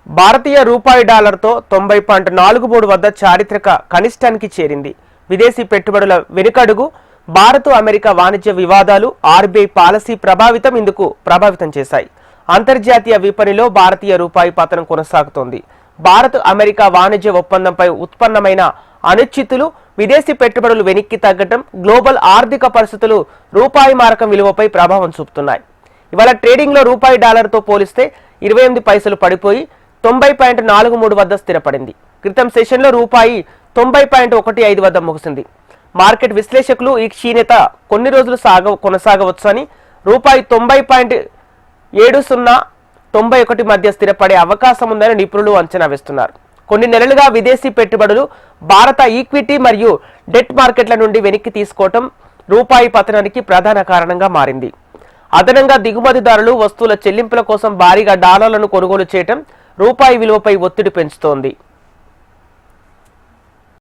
భారతీయ రూపాయి డాలర్తో 90.43 వద్ద చారిత్రక కనిష్టానికి చేరింది. విదేశీ పెట్టుబడుల వెనుకడుగు, భారత్ అమెరికా వాణిజ్య వివాదాలు, ఆర్బీఐ పాలసీ ఇందుకు ప్రభావితం చేశాయి. అంతర్జాతీయ విపణిలో భారతీయ రూపాయి పతనం కొనసాగుతోంది. భారత్ అమెరికా వాణిజ్య ఒప్పందంపై ఉత్పన్నమైన అనిశ్చితులు, విదేశీ పెట్టుబడులు వెనక్కి తగ్గడం, గ్లోబల్ ఆర్థిక పరిస్థితులు రూపాయి మారకం విలువపై ప్రభావం చూపుతున్నాయి. ఇవాళ ట్రేడింగ్ లో రూపాయి డాలర్తో పోలిస్తే 28 పైసలు పడిపోయి 90.43 వద్ద స్థిరపడింది. క్రితం సెషన్లో రూపాయి 90.15 వద్ద ముగిసింది. మార్కెట్ విశ్లేషకులు ఈ క్షీణత కొన్ని రోజులు కొనసాగవచ్చు అని, రూపాయి 90.70-91 మధ్య స్థిరపడే అవకాశం ఉందని నిపుణులు అంచనా వేస్తున్నారు. కొన్ని నెలలుగా విదేశీ పెట్టుబడులు భారత ఈక్విటీ మరియు డెట్ మార్కెట్ల నుండి వెనక్కి తీసుకోవటం రూపాయి పతనానికి ప్రధాన కారణంగా మారింది. అదనంగా దిగుమతిదారులు వస్తువుల చెల్లింపుల కోసం భారీగా డాలర్లను కొనుగోలు చేయటం రూపాయి విలువపై ఒత్తిడి పెంచుతోంది.